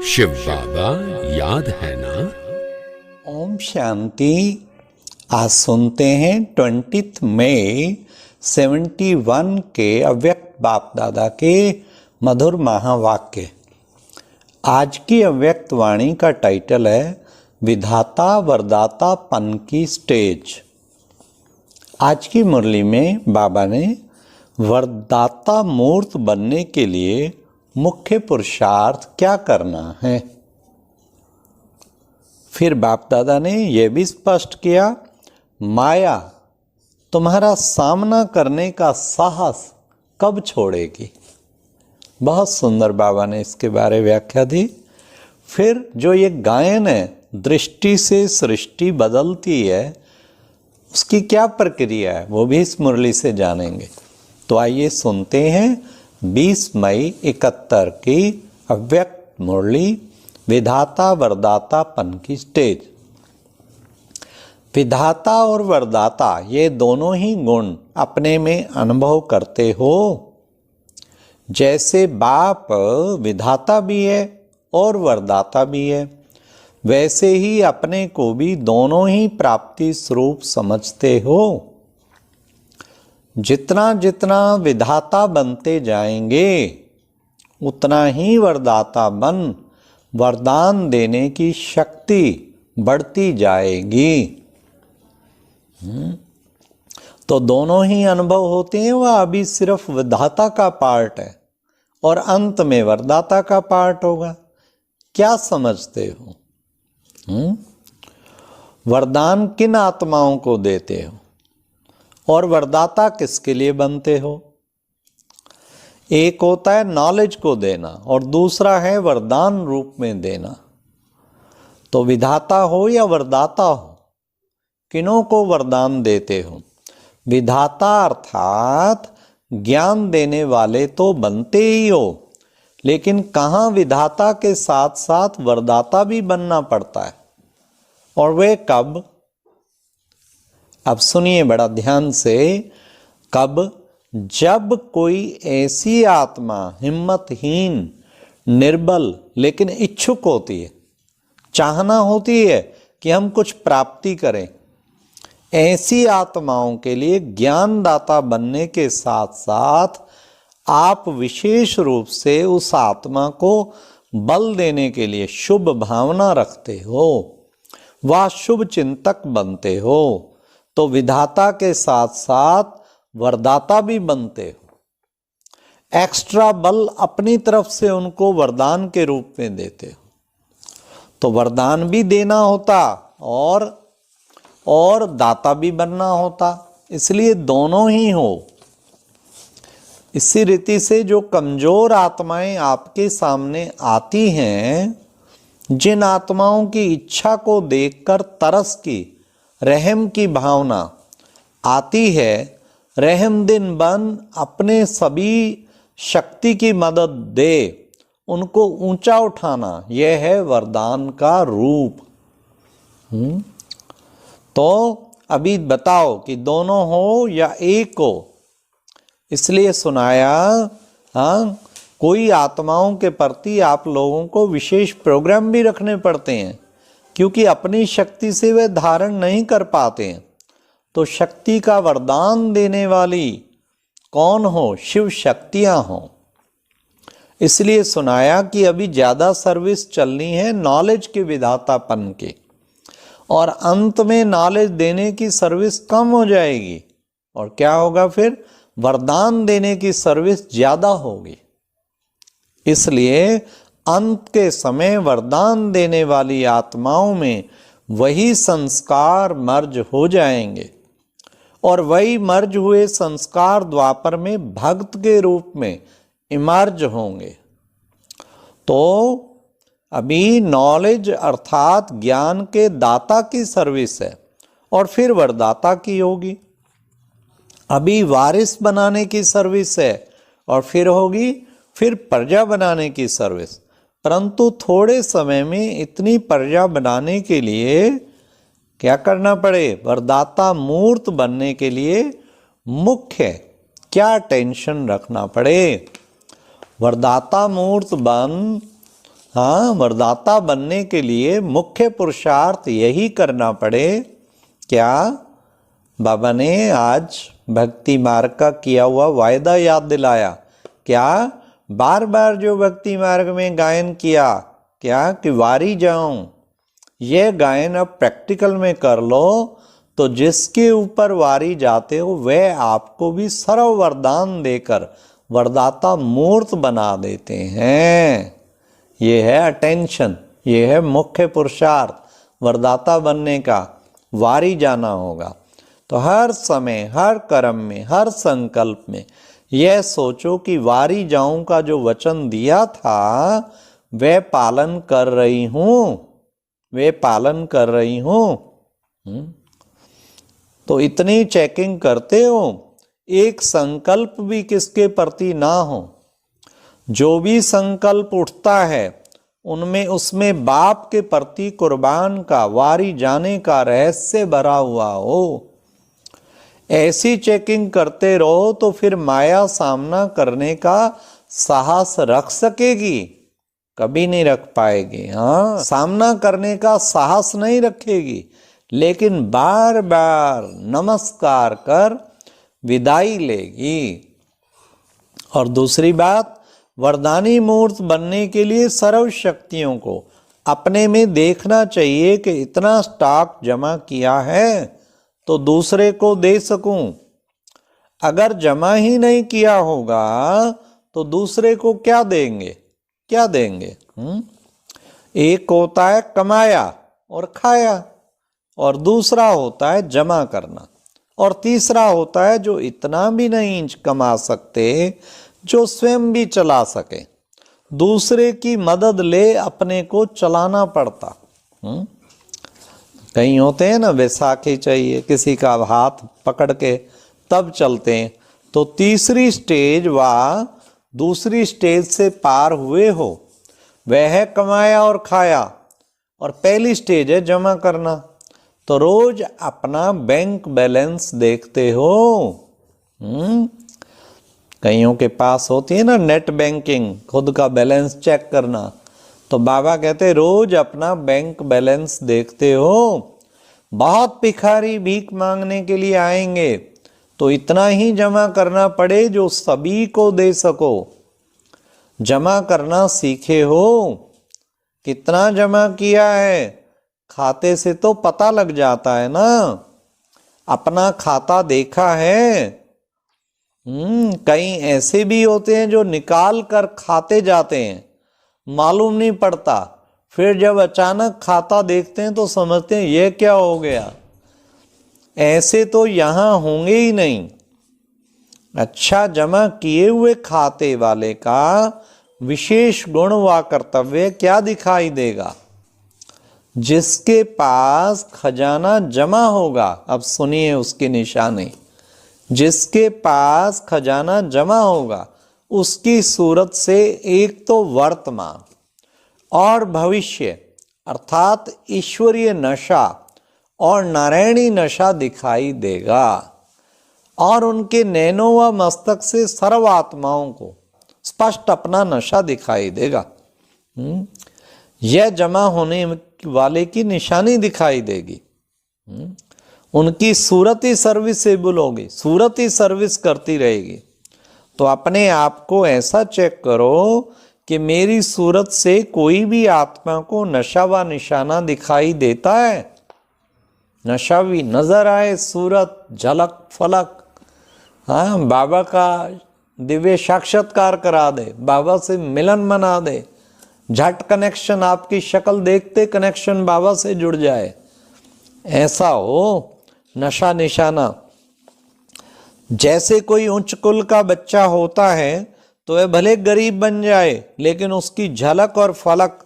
शिव बाबा याद है ना। ओम शांति। आज सुनते हैं 20 मई 71 के अव्यक्त बाप दादा के मधुर महावाक्य। आज की अव्यक्त वाणी का टाइटल है विधाता वरदाता पन की स्टेज। आज की मुरली में बाबा ने वरदाता मूर्त बनने के लिए मुख्य पुरुषार्थ क्या करना है। फिर बाप दादा ने यह भी स्पष्ट किया, माया तुम्हारा सामना करने का साहस कब छोड़ेगी। बहुत सुंदर बाबा ने इसके बारे व्याख्या दी। फिर जो ये गायन है, दृष्टि से सृष्टि बदलती है, उसकी क्या प्रक्रिया है वो भी इस मुरली से जानेंगे। तो आइए सुनते हैं 20 मई 71 की अव्यक्त मुरली विधाता वरदाता पन की स्टेज। विधाता और वरदाता ये दोनों ही गुण अपने में अनुभव करते हो। जैसे बाप विधाता भी है और वरदाता भी है, वैसे ही अपने को भी दोनों ही प्राप्ति स्वरूप समझते हो। जितना जितना विधाता बनते जाएंगे उतना ही वरदाता बन वरदान देने की शक्ति बढ़ती जाएगी। तो दोनों ही अनुभव होते हैं। वह अभी सिर्फ विधाता का पार्ट है और अंत में वरदाता का पार्ट होगा। क्या समझते हो? वरदान किन आत्माओं को देते हो और वरदाता किसके लिए बनते हो? एक होता है नॉलेज को देना और दूसरा है वरदान रूप में देना। तो विधाता हो या वरदाता हो, किन्हों को वरदान देते हो? विधाता अर्थात ज्ञान देने वाले तो बनते ही हो, लेकिन कहाँ विधाता के साथ साथ वरदाता भी बनना पड़ता है। और वे कब? अब सुनिए बड़ा ध्यान से। कब? जब कोई ऐसी आत्मा हिम्मतहीन, निर्बल लेकिन इच्छुक होती है, चाहना होती है कि हम कुछ प्राप्ति करें। ऐसी आत्माओं के लिए ज्ञानदाता बनने के साथ साथ आप विशेष रूप से उस आत्मा को बल देने के लिए शुभ भावना रखते हो, वह शुभ चिंतक बनते हो। तो विधाता के साथ साथ वरदाता भी बनते हो। एक्स्ट्रा बल अपनी तरफ से उनको वरदान के रूप में देते हो। तो वरदान भी देना होता और दाता भी बनना होता, इसलिए दोनों ही हो। इसी रीति से जो कमजोर आत्माएं आपके सामने आती हैं, जिन आत्माओं की इच्छा को देखकर तरस की, रहम की भावना आती है, रहम दिन बन अपने सभी शक्ति की मदद दे, उनको ऊंचा उठाना, यह है वरदान का रूप। तो अभी बताओ कि दोनों हो या एक हो। इसलिए सुनाया, हाँ, कोई आत्माओं के प्रति आप लोगों को विशेष प्रोग्राम भी रखने पड़ते हैं, क्योंकि अपनी शक्ति से वे धारण नहीं कर पाते हैं। तो शक्ति का वरदान देने वाली कौन हो? शिव शक्तियां हो। इसलिए सुनाया कि अभी ज़्यादा सर्विस चलनी है नॉलेज के विधातापन की, और अंत में नॉलेज देने की सर्विस कम हो जाएगी। और क्या होगा फिर? वरदान देने की सर्विस ज़्यादा होगी। इसलिए अंत के समय वरदान देने वाली आत्माओं में वही संस्कार मर्ज हो जाएंगे, और वही मर्ज हुए संस्कार द्वापर में भक्त के रूप में इमर्ज होंगे। तो अभी नॉलेज अर्थात ज्ञान के दाता की सर्विस है, और फिर वरदाता की होगी। अभी वारिस बनाने की सर्विस है, और फिर होगी फिर प्रजा बनाने की सर्विस। परंतु थोड़े समय में इतनी प्रजा बनाने के लिए क्या करना पड़े? वरदाता मूर्त बनने के लिए मुख्य क्या टेंशन रखना पड़े? वरदाता मूर्त बन हाँ, वरदाता बनने के लिए मुख्य पुरुषार्थ यही करना पड़े। क्या? बाबा ने आज भक्ति मार्ग का किया हुआ वायदा याद दिलाया। क्या? बार बार जो भक्ति मार्ग में गायन किया, क्या कि वारी जाऊं, यह गायन अब प्रैक्टिकल में कर लो तो जिसके ऊपर वारी जाते हो वह आपको भी सर्व वरदान देकर वरदाता मूर्त बना देते हैं। ये है अटेंशन, ये है मुख्य पुरुषार्थ वरदाता बनने का। वारी जाना होगा तो हर समय, हर कर्म में, हर संकल्प में यह सोचो कि वारी जाऊं का जो वचन दिया था वह पालन कर रही हूं, वे पालन कर रही हूं। तो इतनी चेकिंग करते हो, एक संकल्प भी किसके प्रति ना हो। जो भी संकल्प उठता है उनमें उसमें बाप के प्रति कुर्बान का, वारी जाने का रहस्य भरा हुआ हो। ऐसी चेकिंग करते रहो तो फिर माया सामना करने का साहस रख सकेगी? कभी नहीं रख पाएगी। हाँ, सामना करने का साहस नहीं रखेगी, लेकिन बार बार नमस्कार कर विदाई लेगी। और दूसरी बात, वरदानी मूर्त बनने के लिए सर्व शक्तियों को अपने में देखना चाहिए कि इतना स्टॉक जमा किया है तो दूसरे को दे सकूं। अगर जमा ही नहीं किया होगा तो दूसरे को क्या देंगे, क्या देंगे? एक होता है कमाया और खाया, और दूसरा होता है जमा करना, और तीसरा होता है जो इतना भी नहीं कमा सकते, जो स्वयं भी चला सके, दूसरे की मदद ले अपने को चलाना पड़ता। कहीं होते हैं ना, बैसाखी चाहिए, किसी का हाथ पकड़ के तब चलते हैं। तो तीसरी स्टेज व दूसरी स्टेज से पार हुए हो, वह है कमाया और खाया, और पहली स्टेज है जमा करना। तो रोज अपना बैंक बैलेंस देखते हो। कईयों के पास होती है ना नेट बैंकिंग, खुद का बैलेंस चेक करना। तो बाबा कहते रोज अपना बैंक बैलेंस देखते हो। बहुत भिखारी भीख मांगने के लिए आएंगे तो इतना ही जमा करना पड़े जो सभी को दे सको। जमा करना सीखे हो। कितना जमा किया है खाते से तो पता लग जाता है ना। अपना खाता देखा है? कई ऐसे भी होते हैं जो निकाल कर खाते जाते हैं, मालूम नहीं पड़ता, फिर जब अचानक खाता देखते हैं तो समझते हैं ये क्या हो गया। ऐसे तो यहां होंगे ही नहीं। अच्छा, जमा किए हुए खाते वाले का विशेष गुण व कर्तव्य क्या दिखाई देगा? जिसके पास खजाना जमा होगा, अब सुनिए उसकी निशानी, जिसके पास खजाना जमा होगा उसकी सूरत से एक तो वर्तमान और भविष्य अर्थात ईश्वरीय नशा और नारायणी नशा दिखाई देगा, और उनके नैनों व मस्तक से सर्व आत्माओं को स्पष्ट अपना नशा दिखाई देगा। यह जमा होने वाले की निशानी दिखाई देगी। उनकी सूरत ही सर्विसेबल होगी, सूरत ही सर्विस करती रहेगी। तो अपने आप को ऐसा चेक करो कि मेरी सूरत से कोई भी आत्मा को नशा व निशाना दिखाई देता है? नशा भी नजर आए, सूरत, झलक, फलक। हाँ, बाबा का दिव्य साक्षात्कार करा दे, बाबा से मिलन बना दे, झट कनेक्शन, आपकी शक्ल देखते कनेक्शन बाबा से जुड़ जाए। ऐसा हो नशा निशाना। जैसे कोई उच्च कुल का बच्चा होता है तो वह भले गरीब बन जाए लेकिन उसकी झलक और फलक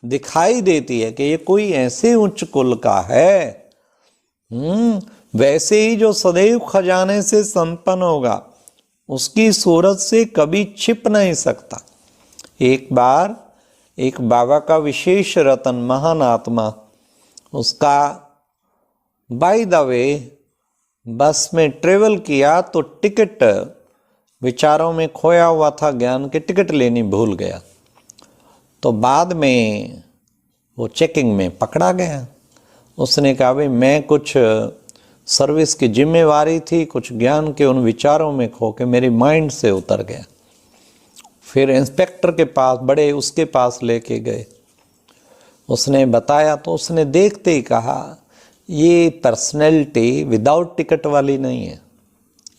दिखाई देती है कि ये कोई ऐसे उच्च कुल का है। वैसे ही जो सदैव खजाने से संपन्न होगा उसकी सूरत से कभी छिप नहीं सकता। एक बार एक बाबा का विशेष रतन, महान आत्मा, उसका बाय द वे बस में ट्रेवल किया तो टिकट, विचारों में खोया हुआ था ज्ञान के, टिकट लेनी भूल गया। तो बाद में वो चेकिंग में पकड़ा गया। उसने कहा भाई मैं कुछ सर्विस की जिम्मेवारी थी, कुछ ज्ञान के उन विचारों में खो के मेरी माइंड से उतर गया। फिर इंस्पेक्टर के पास उसके पास लेके गए, उसने बताया तो उसने देखते ही कहा ये पर्सनैलिटी विदाउट टिकट वाली नहीं है,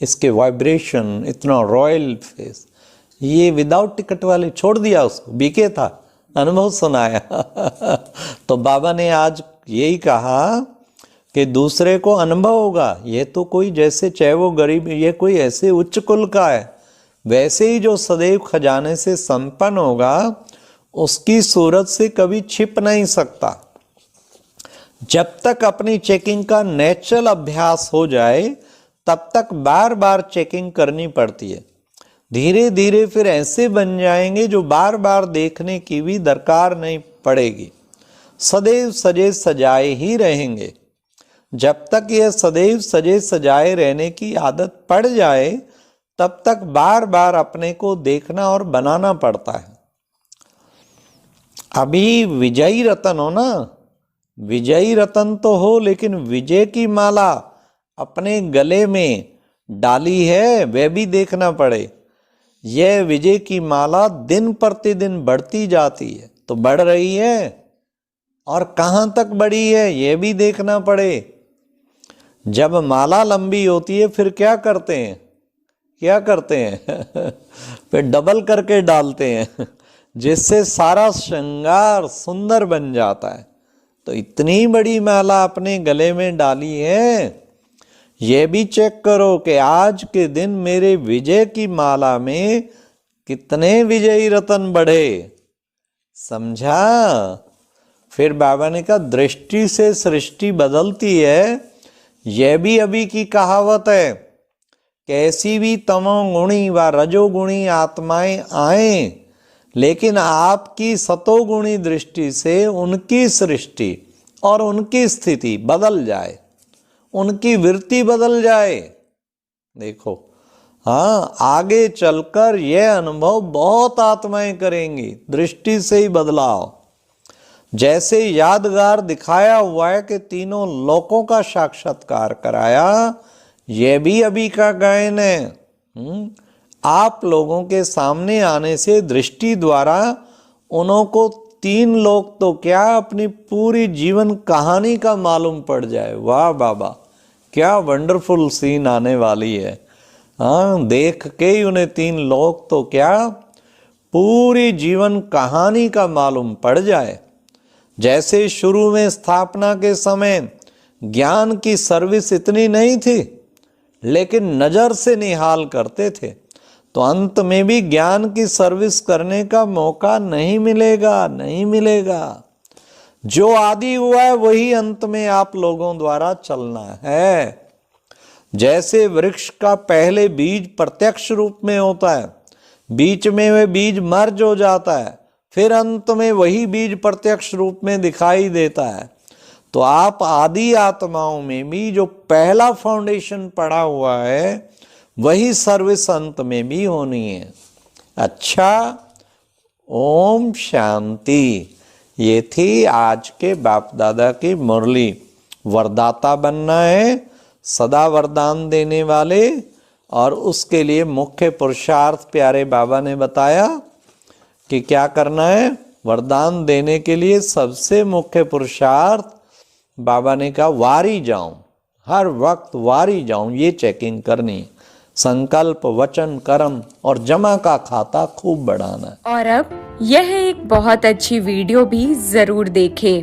इसके वाइब्रेशन इतना रॉयल फेस, ये विदाउट टिकट वाली। छोड़ दिया उसको, बीके था, अनुभव सुनाया। तो बाबा ने आज यही कहा कि दूसरे को अनुभव होगा, ये तो कोई जैसे चाहे वो गरीब, ये कोई ऐसे उच्च कुल का है, वैसे ही जो सदैव खजाने से संपन्न होगा उसकी सूरत से कभी छिप नहीं सकता। जब तक अपनी चेकिंग का नेचुरल अभ्यास हो जाए तब तक बार बार चेकिंग करनी पड़ती है। धीरे धीरे फिर ऐसे बन जाएंगे जो बार बार देखने की भी दरकार नहीं पड़ेगी, सदैव सजे सजाए ही रहेंगे। जब तक यह सदैव सजे सजाए रहने की आदत पड़ जाए तब तक बार बार अपने को देखना और बनाना पड़ता है। अभी विजयी रतन हो ना, विजयी रतन तो हो, लेकिन विजय की माला अपने गले में डाली है, वह भी देखना पड़े। यह विजय की माला दिन प्रतिदिन बढ़ती जाती है, तो बढ़ रही है और कहाँ तक बढ़ी है यह भी देखना पड़े। जब माला लंबी होती है फिर क्या करते हैं, फिर डबल करके डालते हैं, जिससे सारा श्रृंगार सुंदर बन जाता है। तो इतनी बड़ी माला अपने गले में डाली है, यह भी चेक करो कि आज के दिन मेरे विजय की माला में कितने विजयी रतन बढ़े। समझा? फिर बाबा ने कहा दृष्टि से सृष्टि बदलती है, यह भी अभी की कहावत है। कैसी भी तमोगुणी व रजोगुणी आत्माएं आए, लेकिन आपकी सतोगुणी दृष्टि से उनकी सृष्टि और उनकी स्थिति बदल जाए, उनकी वृत्ति बदल जाए। देखो, हाँ, आगे चलकर यह अनुभव बहुत आत्माएं करेंगी, दृष्टि से ही बदलाव। जैसे यादगार दिखाया हुआ है कि तीनों लोकों का साक्षात्कार कराया, यह भी अभी का गायन है। आप लोगों के सामने आने से दृष्टि द्वारा उन्हों को तीन लोग तो क्या अपनी पूरी जीवन कहानी का मालूम पड़ जाए। वाह बाबा, क्या वंडरफुल सीन आने वाली है। हाँ, देख के ही उन्हें तीन लोग तो क्या पूरी जीवन कहानी का मालूम पड़ जाए। जैसे शुरू में स्थापना के समय ज्ञान की सर्विस इतनी नहीं थी, लेकिन नजर से निहाल करते थे, तो अंत में भी ज्ञान की सर्विस करने का मौका नहीं मिलेगा। जो आदि हुआ है वही अंत में आप लोगों द्वारा चलना है। जैसे वृक्ष का पहले बीज प्रत्यक्ष रूप में होता है, बीच में वह बीज मर्ज हो जाता है, फिर अंत में वही बीज प्रत्यक्ष रूप में दिखाई देता है। तो आप आदि आत्माओं में भी जो पहला फाउंडेशन पड़ा हुआ है वही सर्विस अंत में भी होनी है। अच्छा, ओम शांति। ये थी आज के बाप दादा की मुरली। वरदाता बनना है, सदा वरदान देने वाले, और उसके लिए मुख्य पुरुषार्थ प्यारे बाबा ने बताया कि क्या करना है। वरदान देने के लिए सबसे मुख्य पुरुषार्थ बाबा ने कहा वारी जाऊं, हर वक्त वारी जाऊं, ये चेकिंग करनी। संकल्प, वचन, कर्म और जमा का खाता खूब बढ़ाना। और अब यह एक बहुत अच्छी वीडियो भी जरूर देखें।